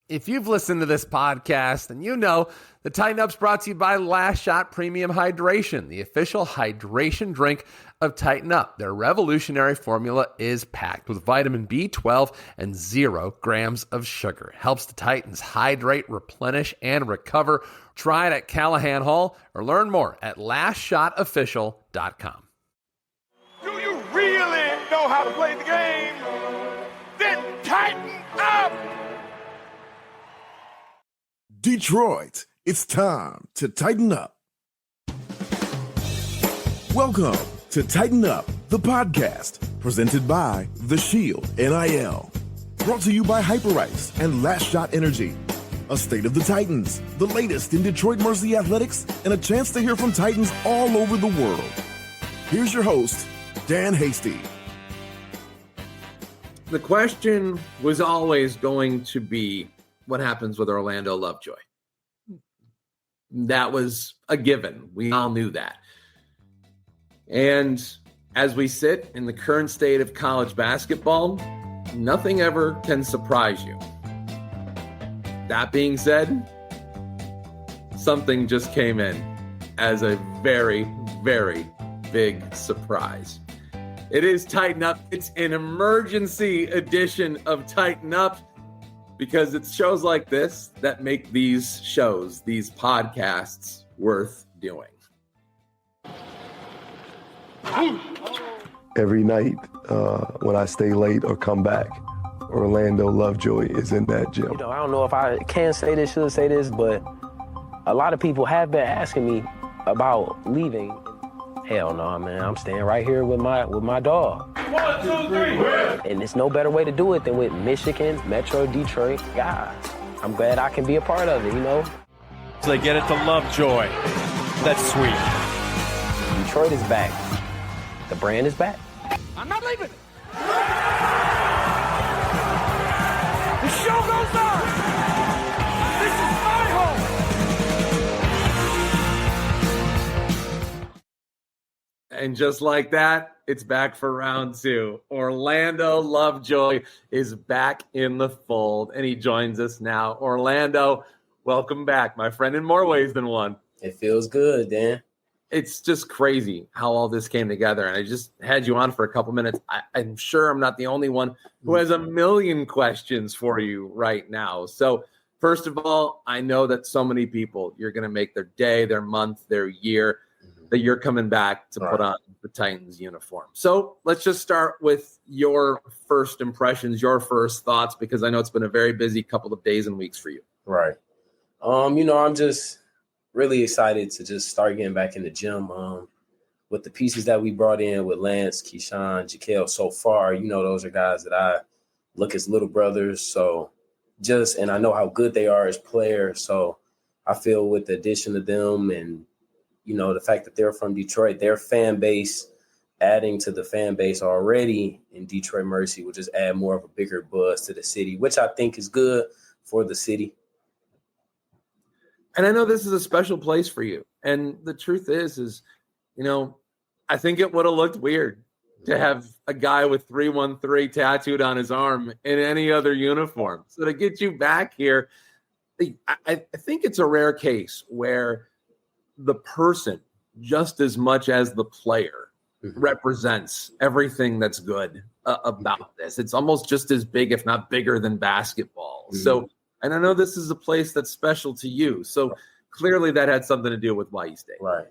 If you've listened to this podcast, then you know the Tighten Up's brought to you by Last Shot Premium Hydration, the official hydration drink of Tighten Up. Their revolutionary formula is packed with vitamin B12 and 0 grams of sugar. It helps the Titans hydrate, replenish, and recover. Try it at Callahan Hall or learn more at lastshotofficial.com. Do you really know how to play the game? Then tighten up! Detroit, it's time to tighten up. Welcome to Tighten Up, the podcast, presented by The Shield NIL. Brought to you by Hyperice and Last Shot Energy. A state of the Titans, the latest in Detroit Mercy athletics, and a chance to hear from Titans all over the world. Here's your host, Dan Hasty. The question was always going to be, what happens with Orlando Lovejoy? That was a given. We all knew that. And as we sit in the current state of college basketball, nothing ever can surprise you. That being said, something just came in as a very, very big surprise. It is Tighten Up. It's an emergency edition of Tighten Up, because it's shows like this that make these shows, these podcasts, worth doing. Every night when I stay late or come back, Orlando Lovejoy is in that gym. I don't know if I can say this, should say this, but a lot of people have been asking me about leaving. Hell no, man. I'm staying right here with my dog. 1, 2, 3. And there's no better way to do it than with Michigan, Metro Detroit guys. I'm glad I can be a part of it, So they get it to Lovejoy. That's sweet. Detroit is back. The brand is back. I'm not leaving. The show goes on. This is my home. And just like that, it's back for round 2. Orlando Lovejoy is back in the fold, and he joins us now. Orlando, welcome back, my friend, in more ways than one. It feels good, Dan. It's just crazy how all this came together. And I just had you on for a couple minutes. I'm sure I'm not the only one who has a million questions for you right now. So first of all, I know that so many people, you're going to make their day, their month, their year, that you're coming back to put on the Titans uniform. So let's just start with your first impressions, your first thoughts, because I know it's been a very busy couple of days and weeks for you. Right. I'm just really excited to just start getting back in the gym. With the pieces that we brought in with Lance, Keyshawn, Jaquel so far, those are guys that I look as little brothers. So and I know how good they are as players. So I feel with the addition of them and, the fact that they're from Detroit, their fan base, adding to the fan base already in Detroit Mercy will just add more of a bigger buzz to the city, which I think is good for the city. And I know this is a special place for you. And the truth is, I think it would have looked weird to have a guy with 313 tattooed on his arm in any other uniform. So to get you back here, I think it's a rare case where the person, just as much as the player, represents everything that's good about this. It's almost just as big, if not bigger, than basketball. So, and I know this is a place that's special to you. So clearly that had something to do with why you stayed. Right.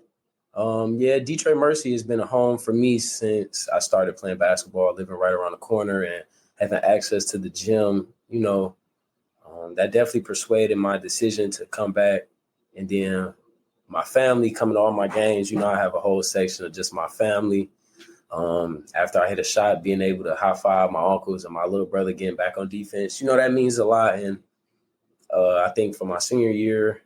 Detroit Mercy has been a home for me since I started playing basketball, living right around the corner and having access to the gym. That definitely persuaded my decision to come back. And then my family coming to all my games, I have a whole section of just my family. After I hit a shot, being able to high five my uncles and my little brother getting back on defense, that means a lot. And I think for my senior year,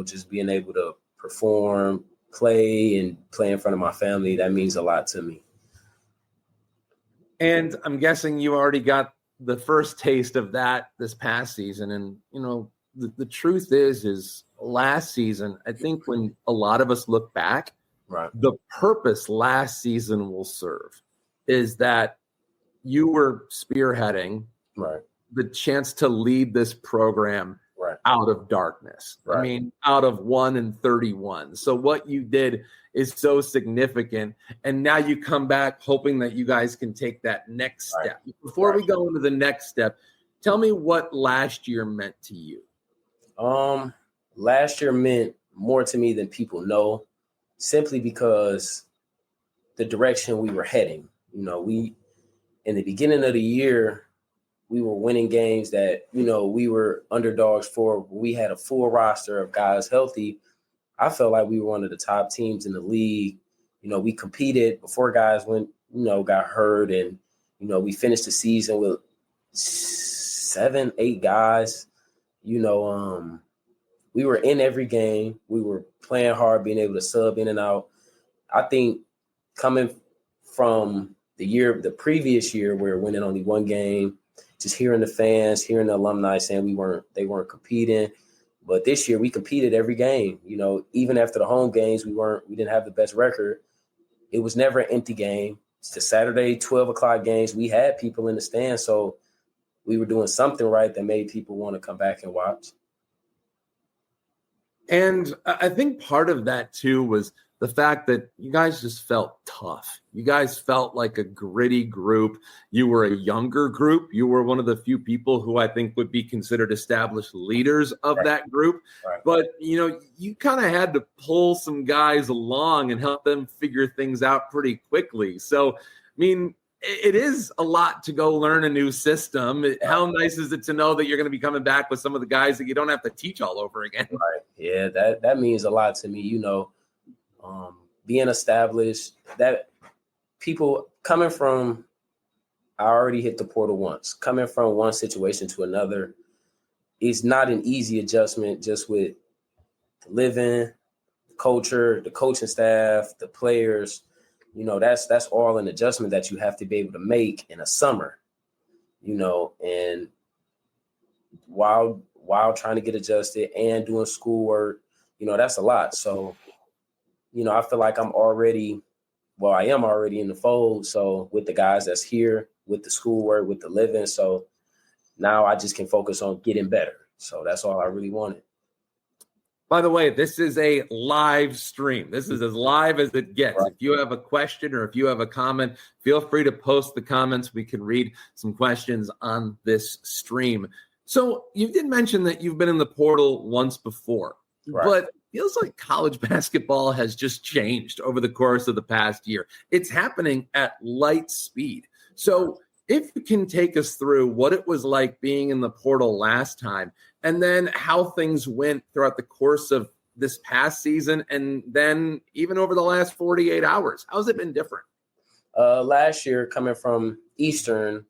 just being able to perform, play in front of my family, that means a lot to me. And I'm guessing you already got the first taste of that this past season. And, the truth is last season, I think when a lot of us look back, the purpose last season will serve is that you were spearheading the chance to lead this program out of darkness. Right. I mean, out of 1-31. So what you did is so significant. And now you come back hoping that you guys can take that next step. Before we go into the next step, tell me what last year meant to you. Last year meant more to me than people know, simply because the direction we were heading. You know, we in the beginning of the year, we were winning games that, you know, we were underdogs for. We had a full roster of guys healthy. I felt like we were one of the top teams in the league. You know, we competed before guys went, you know, got hurt. And, you know, we finished the season with 7, 8 guys. You know, we were in every game. We were playing hard, being able to sub in and out. I think coming from the previous year, where we're winning only one game, just hearing the fans, hearing the alumni saying they weren't competing. But this year we competed every game. You know, even after the home games, we didn't have the best record. It was never an empty game. It's the Saturday 12 o'clock games. We had people in the stands, so we were doing something right that made people want to come back and watch. And I think part of that too was the fact that you guys just felt tough. You guys felt like a gritty group. You were a younger group. You were one of the few people who I think would be considered established leaders of that group. Right. But, you know, you kind of had to pull some guys along and help them figure things out pretty quickly. So, I mean, it is a lot to go learn a new system. How nice is it to know that you're going to be coming back with some of the guys that you don't have to teach all over again? Right. Yeah, that means a lot to me. You know, being established, that people coming from, I already hit the portal once, coming from one situation to another is not an easy adjustment, just with living, culture, the coaching staff, the players. You know, that's all an adjustment that you have to be able to make in a summer, you know, and while trying to get adjusted and doing schoolwork, you know, that's a lot. So, you know, I feel like I am already in the fold. So with the guys that's here, with the schoolwork, with the living. So now I just can focus on getting better. So that's all I really wanted. By the way, this is a live stream. This is as live as it gets. Right. If you have a question or if you have a comment, feel free to post the comments. We can read some questions on this stream. So you did mention that you've been in the portal once before, but it feels like college basketball has just changed over the course of the past year. It's happening at light speed. So if you can take us through what it was like being in the portal last time, and then how things went throughout the course of this past season, and then even over the last 48 hours. How's it been different? Last year, coming from Eastern,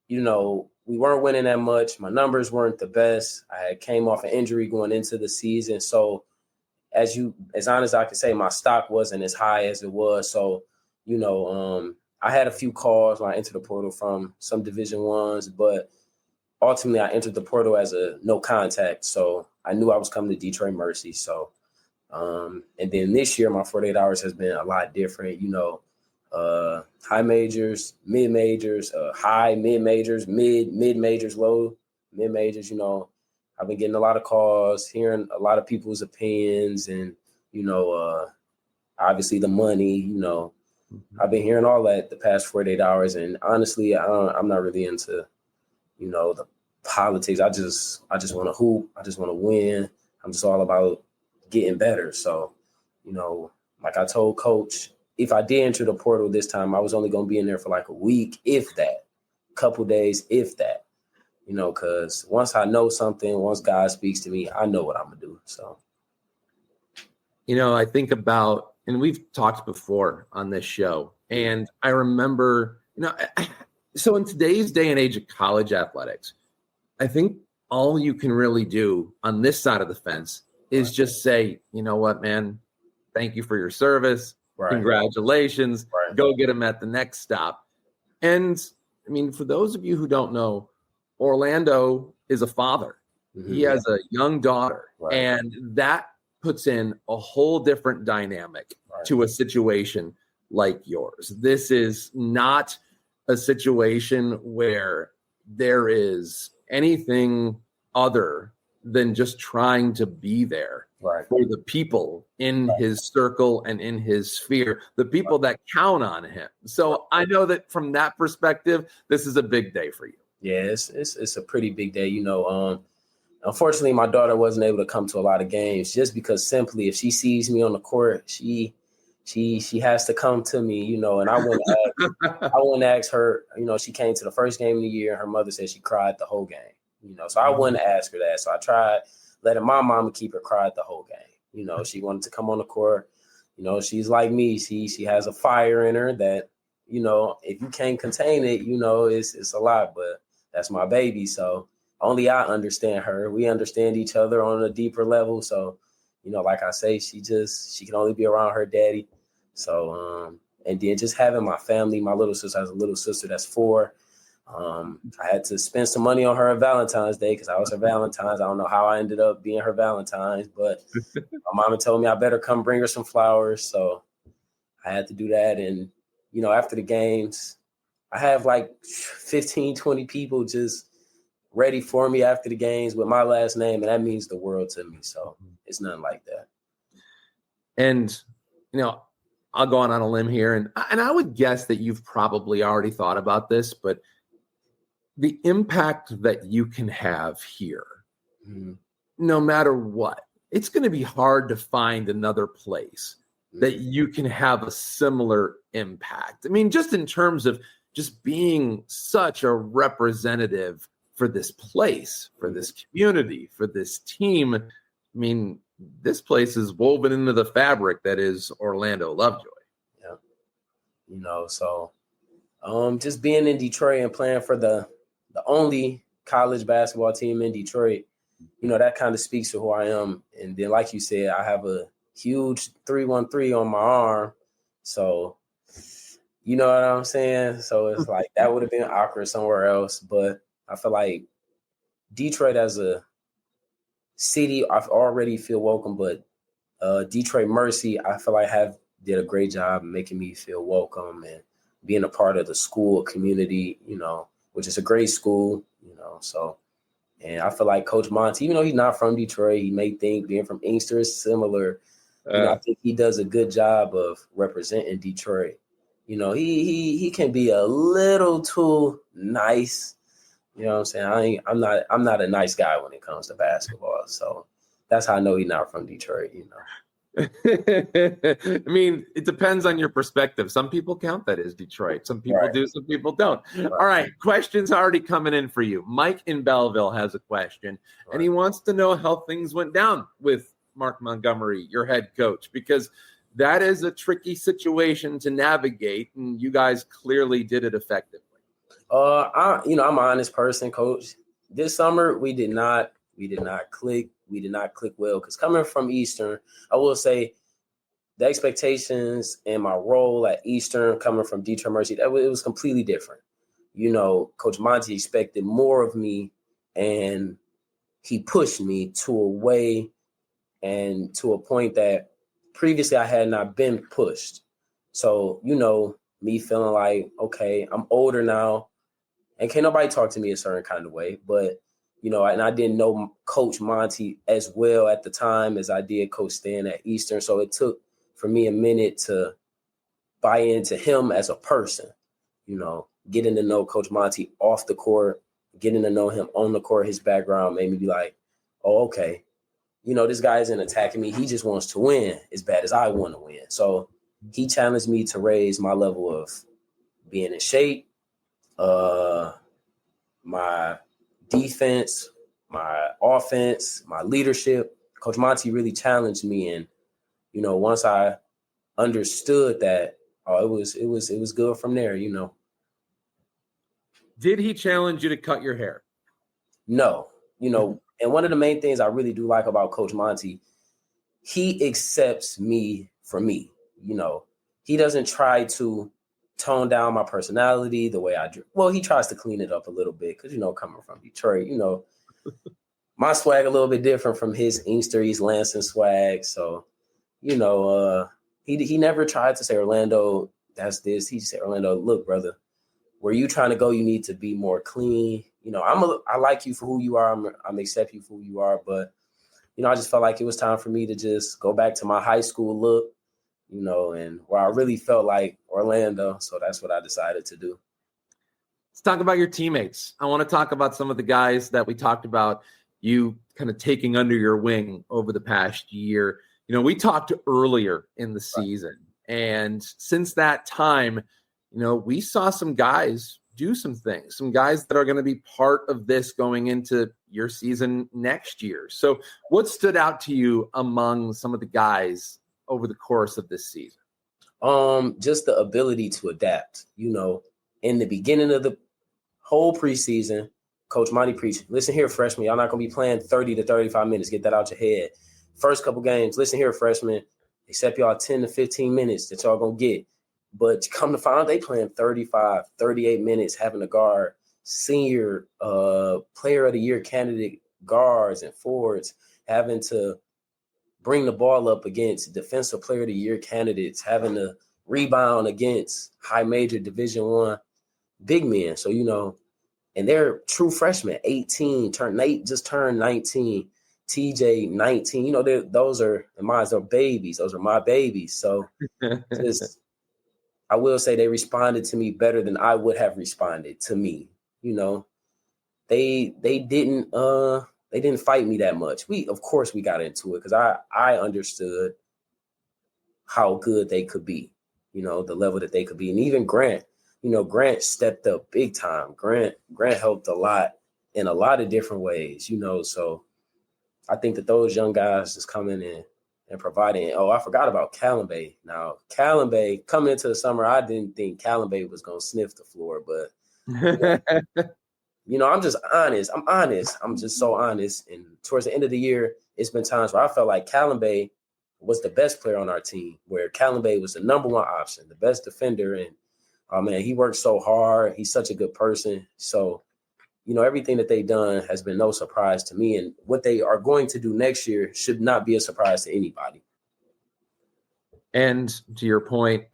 you know, we weren't winning that much. My numbers weren't the best. I came off an injury going into the season. So as honest as I can say, my stock wasn't as high as it was. So, you know, I had a few calls when I entered the portal from some Division I's, but ultimately I entered the portal as a no contact. So I knew I was coming to Detroit Mercy. So, and then this year, my 48 hours has been a lot different, you know, high majors, mid majors, high, mid majors, mid majors, low, mid majors. You know, I've been getting a lot of calls, hearing a lot of people's opinions, and, you know, obviously the money, you know, I've been hearing all that the past 48 hours. And honestly, I'm not really into, you know, the politics. I just want to hoop. I just want to win. I'm just all about getting better. So, you know, like I told Coach, if I did enter the portal this time, I was only going to be in there for like a week, if that, couple days, if that, you know, because once I know something, once God speaks to me, I know what I'm going to do. So, you know, I think about, and we've talked before on this show, and I remember, you know, so in today's day and age of college athletics, I think all you can really do on this side of the fence is just say, you know what, man, thank you for your service. Congratulations. Go get them at the next stop. And I mean, for those of you who don't know, Orlando is a father. Mm-hmm. He has a young daughter, and that puts in a whole different dynamic to a situation like yours. This is not a situation where there is anything other than just trying to be there Right. for the people in his circle and in his sphere, the people that count on him. So I know that from that perspective, this is a big day for you. Yeah, it's a pretty big day. Unfortunately, my daughter wasn't able to come to a lot of games just because simply if she sees me on the court, she has to come to me, and I wouldn't ask her, she came to the first game of the year and her mother said she cried the whole game, so I wouldn't ask her that. So I tried letting my mama keep her cried the whole game. She wanted to come on the court. She's like me. She has a fire in her that, if you can't contain it, it's a lot, but that's my baby. So only I understand her. We understand each other on a deeper level. So, like I say, she can only be around her daddy. So, and then just having my family, my little sister has a little sister that's 4. I had to spend some money on her on Valentine's Day because I was her Valentine's. I don't know how I ended up being her Valentine's, but my mama told me I better come bring her some flowers. So I had to do that. And, after the games, I have like 15, 20 people just ready for me after the games with my last name. And that means the world to me. So it's nothing like that. And, I'll go on a limb here. And I would guess that you've probably already thought about this, but the impact that you can have here, no matter what, it's going to be hard to find another place that you can have a similar impact. I mean, just in terms of just being such a representative for this place, for this community, for this team. I mean, this place is woven into the fabric that is Orlando Lovejoy. Yeah. So just being in Detroit and playing for the only college basketball team in Detroit, that kind of speaks to who I am. And then, like you said, I have a huge 313 on my arm. So, you know what I'm saying? So it's like that would have been awkward somewhere else. But I feel like Detroit as a city, I already feel welcome. But Detroit Mercy, I feel like did a great job making me feel welcome and being a part of the school community, which is a great school, So, and I feel like Coach Monty, even though he's not from Detroit, he may think being from Inkster is similar. I think he does a good job of representing Detroit. He can be a little too nice. You know what I'm saying? I'm not a nice guy when it comes to basketball. So that's how I know he's not from Detroit, I mean, it depends on your perspective. Some people count that as Detroit. Some people do, some people don't. Right. All right. Questions already coming in for you. Mike in Belleville has a question, and he wants to know how things went down with Mark Montgomery, your head coach, because that is a tricky situation to navigate, and you guys clearly did it effectively. I'm an honest person, Coach. This summer we did not click. We did not click well because coming from Eastern, I will say the expectations and my role at Eastern coming from Detroit Mercy, it was completely different. Coach Monty expected more of me, and he pushed me to a way and to a point that previously I had not been pushed. So, me feeling like, okay, I'm older now and can't nobody talk to me a certain kind of way. But, and I didn't know Coach Monty as well at the time as I did Coach Stan at Eastern. So it took for me a minute to buy into him as a person, getting to know Coach Monty off the court, getting to know him on the court, his background made me be like, oh, okay. This guy isn't attacking me. He just wants to win as bad as I want to win. So he challenged me to raise my level of being in shape, my defense, my offense, my leadership. Coach Monty really challenged me. And, once I understood that, it was good from there, Did he challenge you to cut your hair? No, and one of the main things I really do like about Coach Monty, he accepts me for me. He doesn't try to tone down my personality the way I do. Well, he tries to clean it up a little bit because, coming from Detroit, my swag a little bit different from his Inkster, East Lansing swag. So, he never tried to say, Orlando, that's this. He just said, Orlando, look, brother, where you trying to go, you need to be more clean. I like you for who you are. I'm accept you for who you are. But, I just felt like it was time for me to just go back to my high school look, and where I really felt like Orlando. So that's what I decided to do. Let's talk about your teammates. I want to talk about some of the guys that we talked about you kind of taking under your wing over the past year. We talked earlier in the season, and since that time, we saw some guys do some things, some guys that are going to be part of this going into your season next year. So what stood out to you among some of the guys over the course of this season? Just the ability to adapt. In the beginning of the whole preseason, Coach Monty preached, listen here, freshmen, y'all not going to be playing 30 to 35 minutes. Get that out your head. First couple games, listen here, freshmen, except y'all 10 to 15 minutes that y'all going to get. But come to find out, they playing 35, 38 minutes, having to guard senior player of the year candidate guards and forwards, having to bring the ball up against defensive player of the year candidates, having to rebound against high major Division I big men. So, and they're true freshmen, 18, Nate just turned 19, TJ 19. Those are babies. Those are my babies. So I will say they responded to me better than I would have responded to me. They didn't fight me that much. Of course we got into it because I understood how good they could be, the level that they could be. And even Grant, Grant stepped up big time. Grant helped a lot in a lot of different ways, so I think that those young guys just coming in and providing. Oh, I forgot about Callum Bay. Now, Callum Bay, coming into the summer, I didn't think Callum Bay was going to sniff the floor, but, I'm just honest. I'm honest. I'm just so honest. And towards the end of the year, it's been times where I felt like Callum Bay was the best player on our team, where Callum Bay was the number one option, the best defender. And, oh, man, he works so hard. He's such a good person. So, everything that they've done has been no surprise to me. And what they are going to do next year should not be a surprise to anybody. And to your point,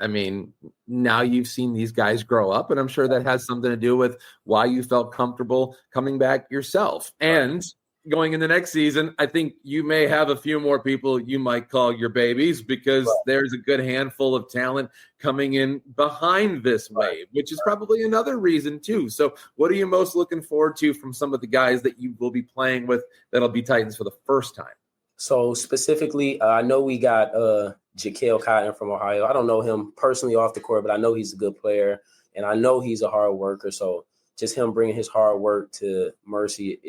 now you've seen these guys grow up, and I'm sure that has something to do with why you felt comfortable coming back yourself. And going in the next season, I think you may have a few more people you might call your babies because there's a good handful of talent coming in behind this wave, which is probably another reason too. So what are you most looking forward to from some of the guys that you will be playing with that'll be Titans for the first time? So specifically, I know we got Jaquel Cotton from Ohio. I don't know him personally off the court, but I know he's a good player, and I know he's a hard worker. So just him bringing his hard work to Mercy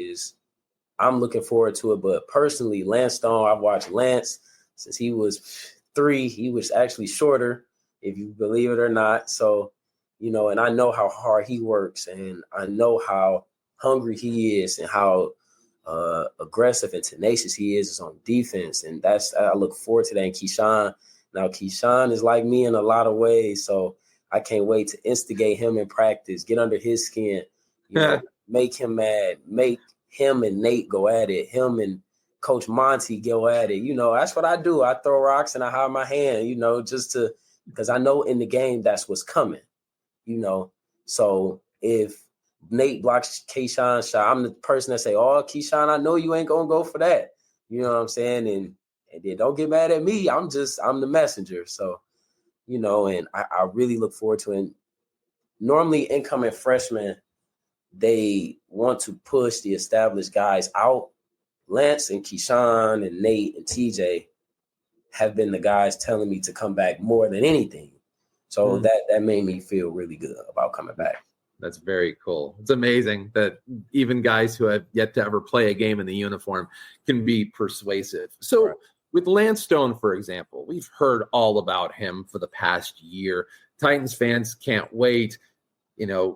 I'm looking forward to it. But personally, Lance Stone, I've watched Lance since he was 3. He was actually shorter, if you believe it or not. So, and I know how hard he works, and I know how hungry he is and how aggressive and tenacious he is on defense. And I look forward to that. And Keyshawn is like me in a lot of ways. So I can't wait to instigate him in practice, get under his skin, make him mad, make him and Nate go at it, him and Coach Monty go at it. That's what I do. I throw rocks and I hide my hand, because I know in the game that's what's coming, So if Nate blocks Keyshawn's shot, I'm the person that say, oh, Keyshawn, I know you ain't going to go for that. You know what I'm saying? And then don't get mad at me. I'm the messenger. So, and I really look forward to it. Normally incoming freshmen, they want to push the established guys out. Lance and Keyshawn and Nate and TJ have been the guys telling me to come back more than anything. So that made me feel really good about coming back. That's very cool. It's amazing that even guys who have yet to ever play a game in the uniform can be persuasive. So with Lance Stone, for example, we've heard all about him for the past year. Titans fans can't wait,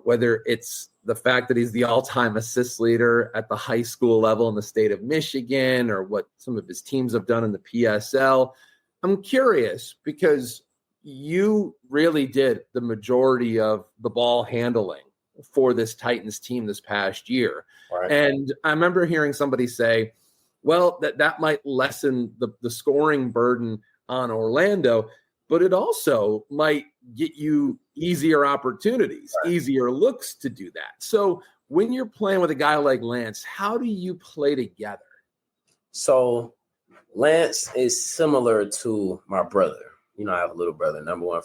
whether it's the fact that he's the all-time assist leader at the high school level in the state of Michigan or what some of his teams have done in the PSL. I'm curious because you really did the majority of the ball handling for this Titans team this past year. Right. And I remember hearing somebody say, well, that might lessen the scoring burden on Orlando, but it also might get you easier opportunities, easier looks to do that. So when you're playing with a guy like Lance, how do you play together? So Lance is similar to my brother. You know, I have a little brother, number one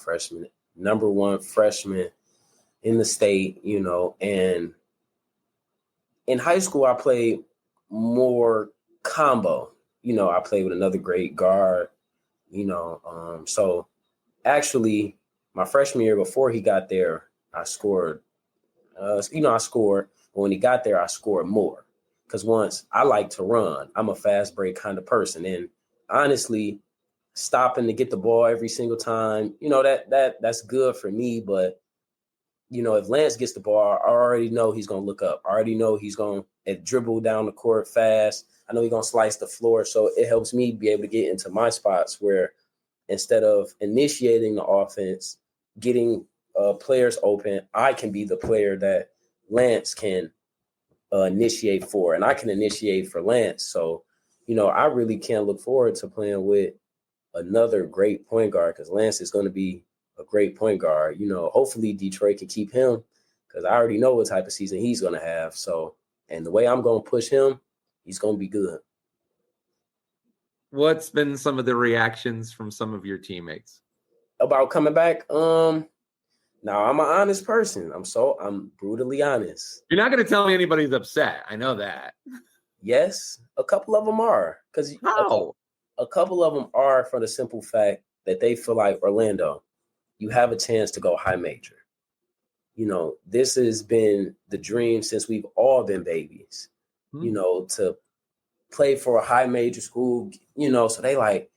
freshman in the state, you know, and in high school, I played more combo. You know, I played with another great guard, you know. So actually, my freshman year before he got there, I scored. I scored. But when he got there, I scored more. Because once I like to run, I'm a fast break kind of person. And honestly, stopping to get the ball every single time, you know, that's good for me. But you know, if Lance gets the ball, I already know he's going to look up. I already know he's going to dribble down the court fast. I know he's going to slice the floor. So it helps me be able to get into my spots where instead of initiating the offense, getting players open, I can be the player that Lance can initiate for. And I can initiate for Lance. So, you know, I really can't look forward to playing with another great point guard because Lance is going to be a great point guard. You know, hopefully Detroit can keep him because I already know what type of season he's going to have. So, and the way I'm going to push him, he's going to be good. What's been some of the reactions from some of your teammates about coming back? Now I'm an honest person. I'm brutally honest. You're not going to tell me anybody's upset. I know that. Yes, a couple of them are because a couple of them are for the simple fact that they feel like Orlando, you have a chance to go high major. You know, this has been the dream since we've all been babies, you know, to play for a high major school, you know, so they like,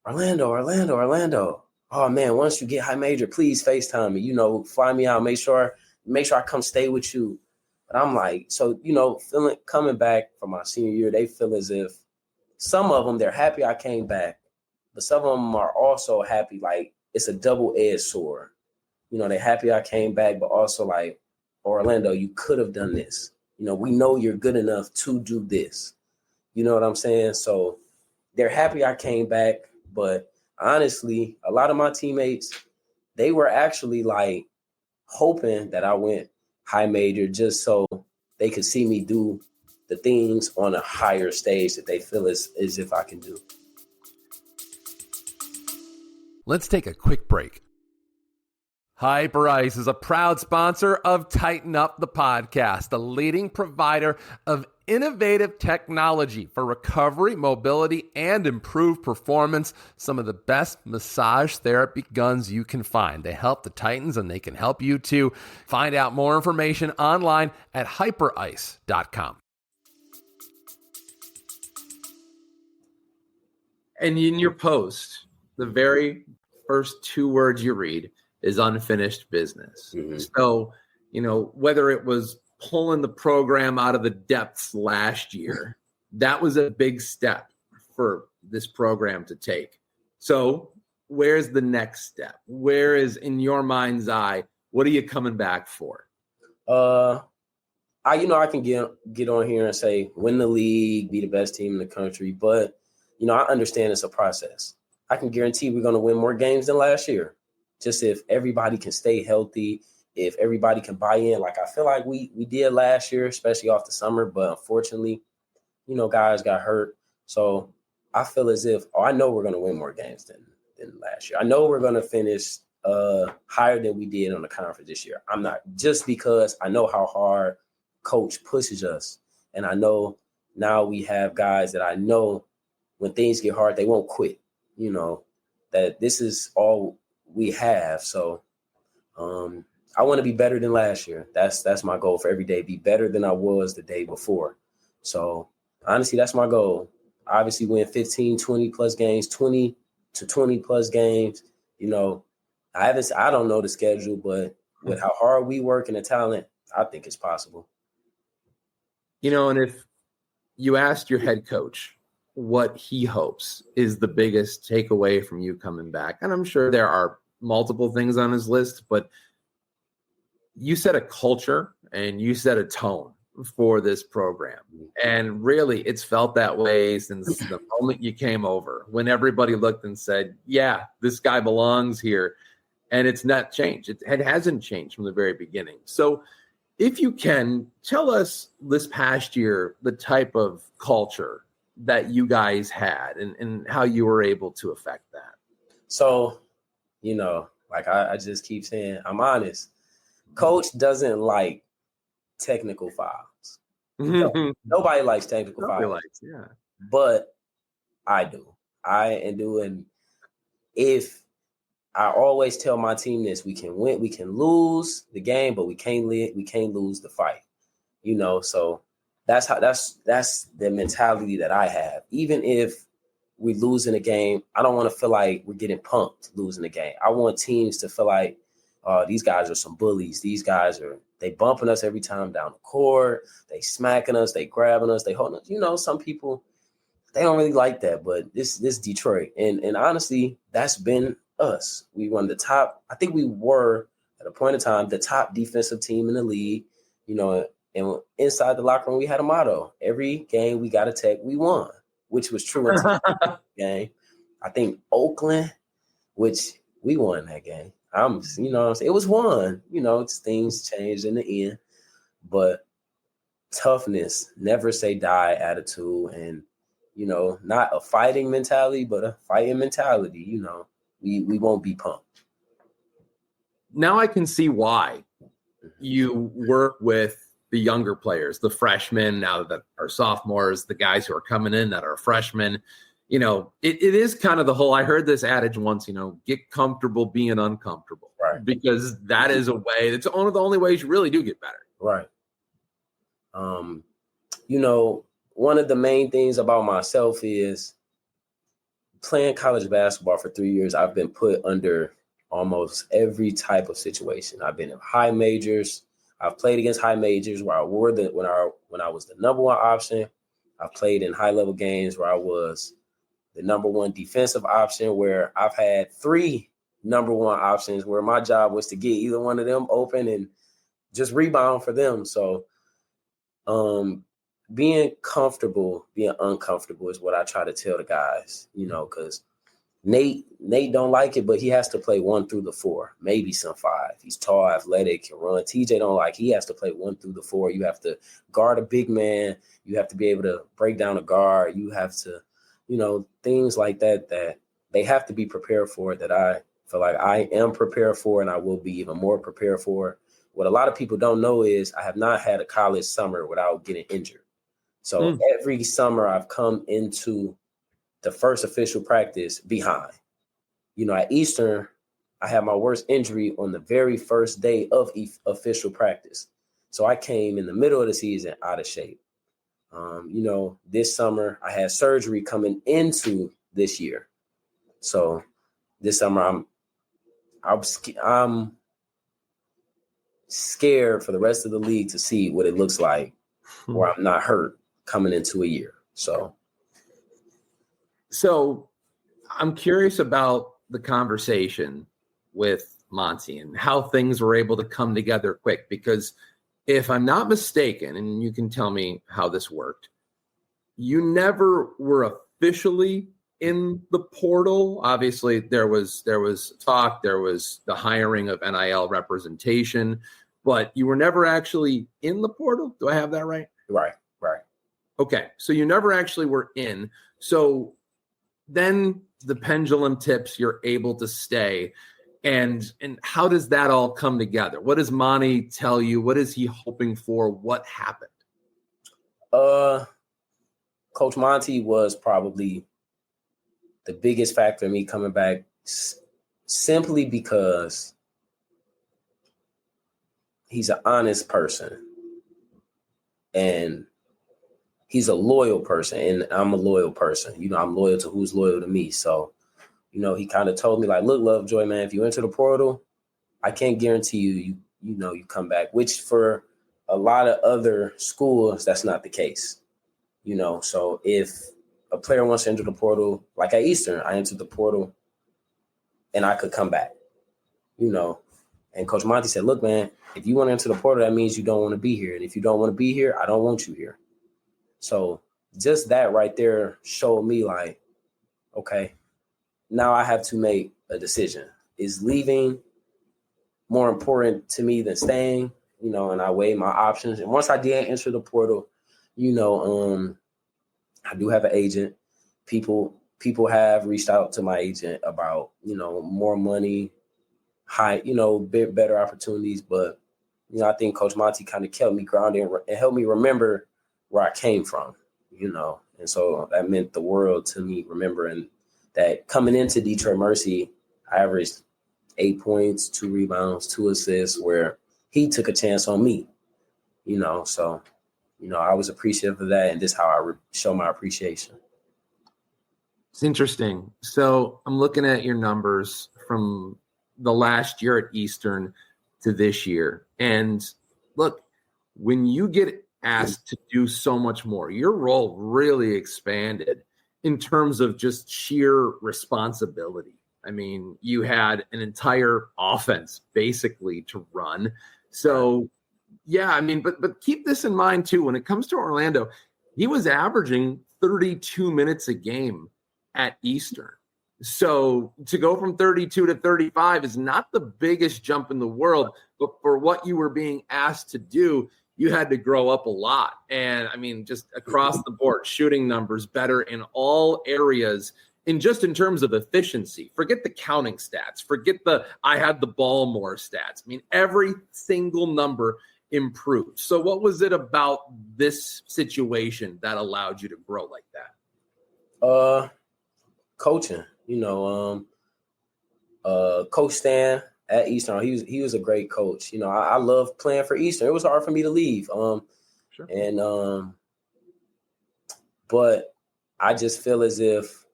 Orlando. Oh man, once you get high major, please FaceTime me, you know, fly me out, make sure I come stay with you. But I'm like, so, you know, coming back from my senior year, they feel as if some of them, they're happy I came back, but some of them are also happy, like, it's a double-edged sword. You know, they're happy I came back, but also like, Orlando, you could have done this. You know, we know you're good enough to do this. You know what I'm saying? So they're happy I came back, but honestly, a lot of my teammates, they were actually like hoping that I went high major just so they could see me do the things on a higher stage that they feel as if I can do. Let's take a quick break. Hyperice is a proud sponsor of Tighten Up the Podcast, the leading provider of innovative technology for recovery, mobility, and improved performance. Some of the best massage therapy guns you can find. They help the Titans and they can help you too. Find out more information online at hyperice.com. And in your post, the very first two words you read is unfinished business. Mm-hmm. So, you know, whether it was pulling the program out of the depths last year, that was a big step for this program to take. So where's the next step? Where is, in your mind's eye, what are you coming back for? I can get on here and say, win the league, be the best team in the country. But, you know, I understand it's a process. I can guarantee we're going to win more games than last year. Just if everybody can stay healthy, if everybody can buy in, like I feel like we did last year, especially off the summer. But unfortunately, you know, guys got hurt. So I feel as if, I know we're going to win more games than last year. I know we're going to finish higher than we did on the conference this year. I'm not, just because I know how hard coach pushes us. And I know now we have guys that I know when things get hard, they won't quit. You know, that this is all we have. So I want to be better than last year. That's my goal for every day. Be better than I was the day before. So honestly, that's my goal. Obviously win 15, 20 plus games, 20 to 20 plus games. You know, I don't know the schedule, but with how hard we work and the talent, I think it's possible. You know, and if you asked your head coach what he hopes is the biggest takeaway from you coming back, and I'm sure there are multiple things on his list, but you set a culture and you set a tone for this program. And really, it's felt that way since the moment you came over, when everybody looked and said, yeah, this guy belongs here. And it's not changed. It hasn't changed from the very beginning. So if you can, tell us this past year the type of culture that you guys had and how you were able to affect that. So, like I just keep saying, I'm honest. Coach doesn't like technical fouls. Nobody likes technical fouls. Yeah. But I do. And if I always tell my team this, we can win, we can lose the game, but we can't lose the fight. So that's the mentality that I have. Even if we lose in a game, I don't want to feel like we're getting pumped losing the game. I want teams to feel like, these guys are some bullies. These guys they bumping us every time down the court. They smacking us. They grabbing us. They holding us. Some people, they don't really like that. But this Detroit. And honestly, that's been us. We won the top. I think we were, at a point in time, the top defensive team in the league. And inside the locker room, we had a motto. Every game we got to take, we won, which was true until the game. I think Oakland, which we won that game. It was one. Things changed in the end. But toughness, never say die attitude, and, not a fighting mentality, but a fighting mentality. We won't be pumped. Now I can see why you work with the younger players, the freshmen now that are sophomores, the guys who are coming in that are freshmen. It is kind of the whole, I heard this adage once, get comfortable being uncomfortable. Right. Because that is a way, it's one of the only ways you really do get better. Right. One of the main things about myself is playing college basketball for 3 years. I've been put under almost every type of situation. I've been in high majors. I've played against high majors where when I was the number one option. I've played in high level games where I was the number one defensive option, where I've had 3 number one options where my job was to get either one of them open and just rebound for them. So being comfortable, being uncomfortable is what I try to tell the guys, because Nate don't like it, but he has to play 1 through the 4, maybe some 5. He's tall, athletic, can run. TJ don't like, he has to play 1 through the 4. You have to guard a big man. You have to be able to break down a guard. You have to, things like that they have to be prepared for, that I feel like I am prepared for, and I will be even more prepared for. What a lot of people don't know is I have not had a college summer without getting injured. So every summer I've come into the first official practice behind. At Eastern, I had my worst injury on the very first day of official practice. So I came in the middle of the season out of shape. This summer I had surgery coming into this year. So this summer I'm scared for the rest of the league to see what it looks like where I'm not hurt coming into a year. So I'm curious about the conversation with Monty and how things were able to come together quick, because if I'm not mistaken, and you can tell me how this worked, you never were officially in the portal. Obviously, there was talk, there was the hiring of NIL representation, but you were never actually in the portal. Do I have that right? Right. Okay, so you never actually were in. So then the pendulum tips, you're able to stay. And how does that all come together? What does Monty tell you? What is he hoping for? What happened? Coach Monty was probably the biggest factor in me coming back, simply because he's an honest person and he's a loyal person, and I'm a loyal person. I'm loyal to who's loyal to me. So, he kind of told me, like, look, Lovejoy, man, if you enter the portal, I can't guarantee you come back, which for a lot of other schools, that's not the case. So if a player wants to enter the portal, like at Eastern, I entered the portal and I could come back, and Coach Monty said, look, man, if you want to enter the portal, that means you don't want to be here. And if you don't want to be here, I don't want you here. So just that right there showed me, like, okay, now I have to make a decision. Is leaving more important to me than staying? and I weighed my options. And once I did enter the portal, I do have an agent. People have reached out to my agent about, more money, high, better opportunities. But, I think Coach Monty kind of kept me grounded and helped me remember where I came from, and so that meant the world to me, remembering that coming into Detroit Mercy, I averaged 8 points, 2 rebounds, 2 assists, where he took a chance on me, so, I was appreciative of that. And this is how I show my appreciation. It's interesting. So I'm looking at your numbers from the last year at Eastern to this year. And look, when you get asked to do so much more, your role really expanded in terms of just sheer responsibility. I mean, you had an entire offense basically to run. So, yeah, I mean, but keep this in mind too. When it comes to Orlando, he was averaging 32 minutes a game at Eastern. So to go from 32 to 35 is not the biggest jump in the world, but for what you were being asked to do, you had to grow up a lot. And I mean, just across the board, shooting numbers better in all areas, in terms of efficiency. Forget the counting stats, forget the I had the ball more stats. I mean, every single number improved. So what was it about this situation that allowed you to grow like that? Coaching, Coach Stan at Eastern, he was a great coach. I love playing for Eastern. It was hard for me to leave. Sure. And but I just feel as if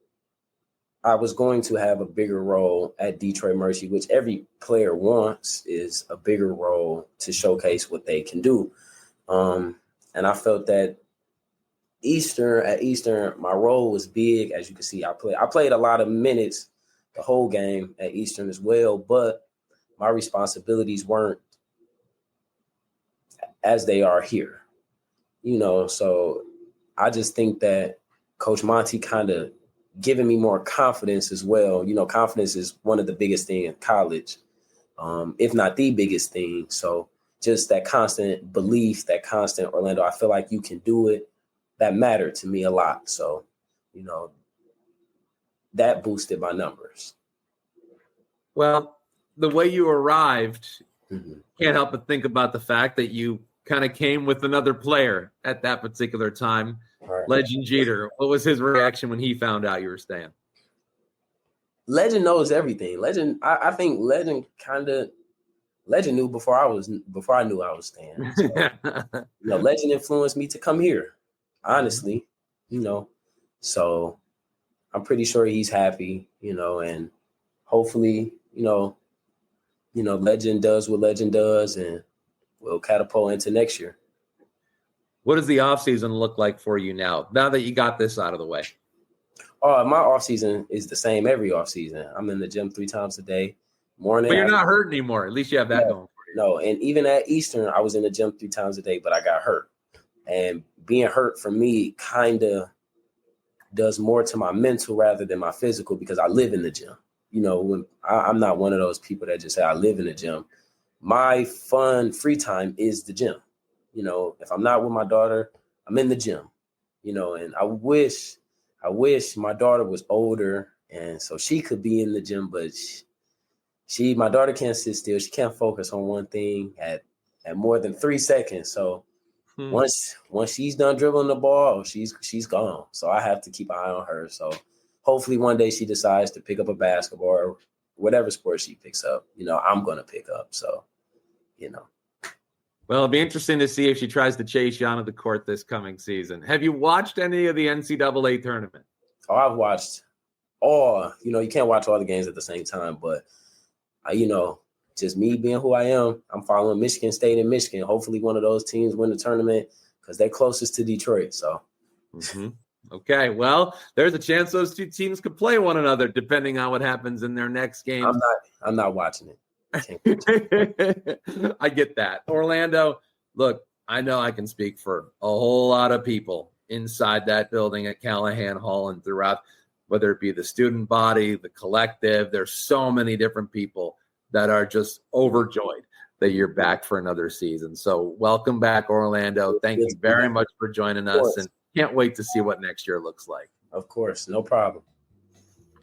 I was going to have a bigger role at Detroit Mercy, which every player wants, is a bigger role to showcase what they can do. And I felt that at Eastern, my role was big. As you can see, I played a lot of minutes the whole game at Eastern as well, but my responsibilities weren't as they are here, so I just think that Coach Monty kind of given me more confidence as well. Confidence is one of the biggest things in college, if not the biggest thing. So just that constant belief, that constant Orlando, I feel like you can do it. That mattered to me a lot. So, that boosted my numbers. Well, the way you arrived, can't help but think about the fact that you kind of came with another player at that particular time, Right. Legend Jeter. What was his reaction when he found out you were staying? Legend knows everything. Legend, I think Legend knew before I knew I was staying. So, Legend influenced me to come here. Honestly, so I'm pretty sure he's happy, and hopefully, Legend does what Legend does and will catapult into next year. What does the offseason look like for you now that you got this out of the way? My offseason is the same every offseason. I'm in the gym 3 times a day. Morning. But you're not hurt anymore. At least you have that going for you. No, and even at Eastern, I was in the gym 3 times a day, but I got hurt. And being hurt for me kind of does more to my mental rather than my physical, because I live in the gym. When I'm not one of those people that just say I live in the gym. My fun, free time is the gym. If I'm not with my daughter, I'm in the gym. And I wish my daughter was older and so she could be in the gym, but my daughter can't sit still. She can't focus on one thing at more than 3 seconds. So once she's done dribbling the ball, she's gone. So I have to keep an eye on her. So hopefully one day she decides to pick up a basketball or whatever sport she picks up, I'm going to pick up. So, Well, it'll be interesting to see if she tries to chase you onto the court this coming season. Have you watched any of the NCAA tournament? Oh, I've watched all, you can't watch all the games at the same time, but just me being who I am, I'm following Michigan State and Michigan. Hopefully one of those teams win the tournament because they're closest to Detroit. So, Okay, well, there's a chance those two teams could play one another depending on what happens in their next game. I'm not watching it. I get that. Orlando, look, I know I can speak for a whole lot of people inside that building at Callahan Hall and throughout, whether it be the student body, the collective. There's so many different people that are just overjoyed that you're back for another season. So welcome back, Orlando. Thank you very much for joining us, and can't wait to see what next year looks like. Of course, no problem.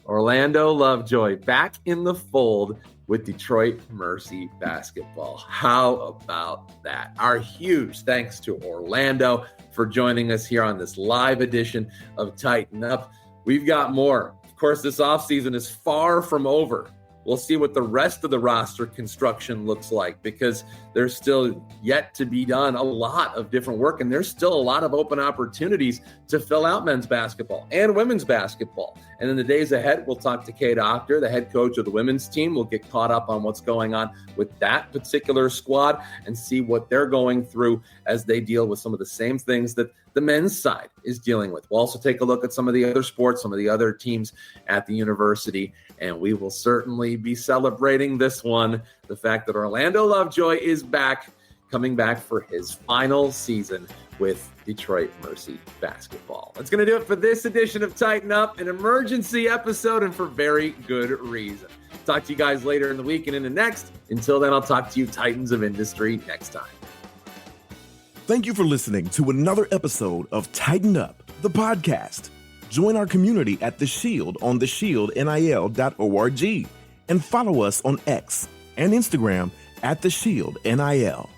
Orlando Lovejoy back in the fold with Detroit Mercy basketball. How about that? Our huge thanks to Orlando for joining us here on this live edition of Tighten Up. We've got more. Of course, this offseason is far from over. We'll see what the rest of the roster construction looks like, because there's still yet to be done a lot of different work, and there's still a lot of open opportunities to fill out men's basketball and women's basketball. And in the days ahead, we'll talk to Kay Doctor, the head coach of the women's team. We'll get caught up on what's going on with that particular squad and see what they're going through as they deal with some of the same things that the men's side is dealing with. We'll also take a look at some of the other sports, some of the other teams at the university, and we will certainly be celebrating this one, the fact that Orlando Lovejoy is back, coming back for his final season with Detroit Mercy basketball. That's going to do it for this edition of Tighten Up, an emergency episode, and for very good reason. Talk to you guys later in the week and in the next. Until then, I'll talk to you Titans of Industry next time. Thank you for listening to another episode of Tighten Up, the podcast. Join our community at The Shield on theshieldnil.org and follow us on X and Instagram at The Shield NIL.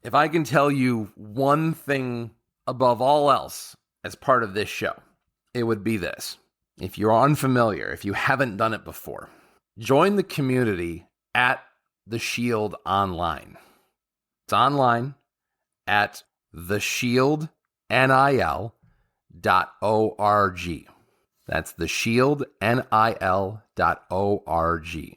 If I can tell you one thing above all else as part of this show, it would be this. If you're unfamiliar, if you haven't done it before, join the community at The Shield Online. It's online at theshieldnil.org. That's theshieldnil.org.